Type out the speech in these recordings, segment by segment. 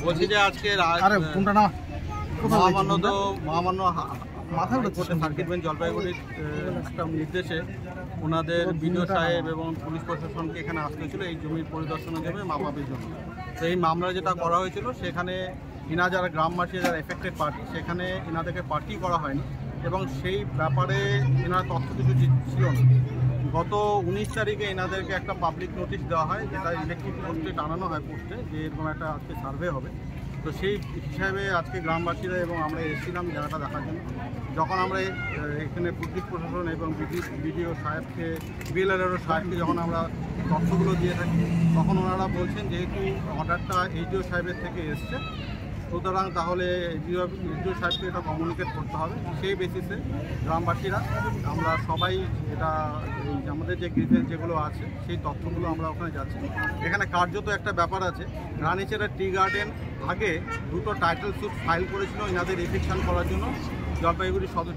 বলছি যে আজকে মহামান্য সার্কিট বেঞ্চ জলপাইগুড়ির একটা নির্দেশে ওনাদের বিডিও সাহেব এবং পুলিশ প্রশাসনকে এখানে আসতে হয়েছিল এই জমির পরিদর্শনের জন্য মাপাপের জন্য। তো এই মামলা যেটা করা হয়েছিল সেখানে ইনা যারা গ্রামবাসী যারা এফেক্টেড পার্টি সেখানে ইনাদেরকে পার্টি করা হয়নি এবং সেই ব্যাপারে এনার তথ্য কিছু ছিল না। গত 19 তারিখে এনাদেরকে একটা পাবলিক নোটিশ দেওয়া হয়, যেটা ইলেকট্রিক পোস্টে টানানো হয় পোস্টে যে এরকম একটা আজকে সার্ভে হবে। তো সেই হিসাবে আজকে গ্রামবাসীরা এবং আমরা এসেছিলাম জায়গাটা দেখার জন্য। যখন আমরা এখানে পুলিশ প্রশাসন এবং বিডিও সাহেবকে বিএলআরও সাহেবকে যখন আমরা তথ্যগুলো দিয়ে থাকি তখন ওনারা বলছেন যেহেতু অর্ডারটা এইচডিও সাহেবের থেকে এসছে সুতরাং তাহলে এইচডিও সাহেবকে এটা কমিউনিকেট করতে হবে। সেই বেসিসে গ্রামবাসীরা আমরা সবাই এটা আমাদের যে গ্রিভেন্স যেগুলো আছে সেই তথ্যগুলো আমরা ওখানে যাচ্ছি। এখানে কার্যত একটা ব্যাপার আছে, রানীচেরা টি গার্ডেন আগে দুটো টাইটেল স্যুট ফাইল করেছিল এনাদের এফিকশন করার জন্য জলপাইগুড়ি সদর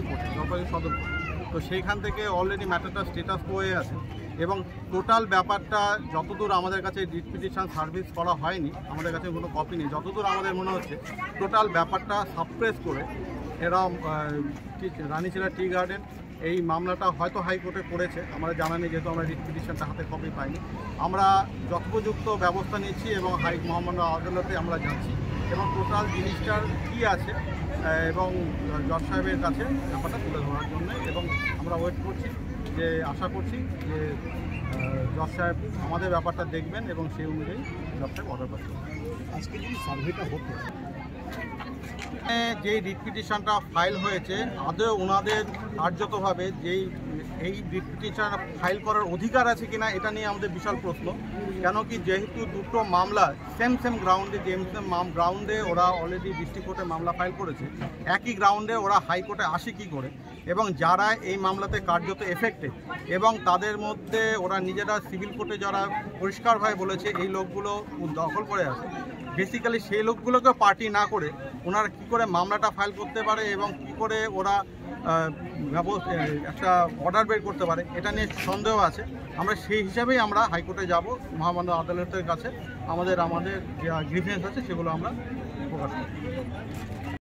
কোর্ট। তো সেইখান থেকে অলরেডি ম্যাটারটা স্টেটাস হয়ে আছে এবং টোটাল ব্যাপারটা যতদূর আমাদের কাছে রিট পিটিশন সার্ভিস করা হয়নি, আমাদের কাছে কোনো কপি নেই, যতদূর আমাদের মনে হচ্ছে টোটাল ব্যাপারটা সাপ্রেস করে এরা রানীচেরা টি গার্ডেন এই মামলাটা হয়তো হাইকোর্টে করেছে, আমরা জানা নেই যেহেতু আমরা রিট পিটিশনটা হাতে কপি পাইনি। আমরা যথোপযুক্ত ব্যবস্থা নিচ্ছি এবং মহামান্য আদালতে আমরা যাচ্ছি এবং টোটাল জিনিসটার কী আছে এবং জজ সাহেবের কাছে ব্যাপারটা তুলে ধরার জন্য এবং আমরা ওয়েট করছি যে আশা করছি যে জজ সাহেব আমাদের ব্যাপারটা দেখবেন এবং সেই অনুযায়ী জজ সাহেব অর্ডার পাচ্ছেন। আজকে যদি সার্ভেটা হতো যেই রিট পিটিশনটা ফাইল হয়েছে আদৌ ওনাদের কার্যতভাবে এই রিট পিটিশন ফাইল করার অধিকার আছে কিনা এটা নিয়ে আমাদের বিশাল প্রশ্ন। কেন কি যেহেতু দুটো মামলা সেম গ্রাউন্ডে গ্রাউন্ডে ওরা অলরেডি ডিস্ট্রিক্ট কোর্টে মামলা ফাইল করেছে, একই গ্রাউন্ডে ওরা হাইকোর্টে আসে কী করে এবং যারা এই মামলাতে কার্যত এফেক্টেড এবং তাদের মধ্যে ওরা নিজেরা সিভিল কোর্টে যারা পরিষ্কারভাবে বলেছে এই লোকগুলো দখল করে আছে, বেসিক্যালি সেই লোকগুলোকে পার্টি না করে ওনারা কী করে মামলাটা ফাইল করতে পারে এবং কী করে ওরা একটা অর্ডার বের করতে পারে এটা নিয়ে সন্দেহ আছে। আমরা সেই হিসাবেই আমরা হাইকোর্টে যাব, মহামান্য আদালতের কাছে আমাদের যে গ্রিভেন্স আছে সেগুলো আমরা প্রকাশ করব।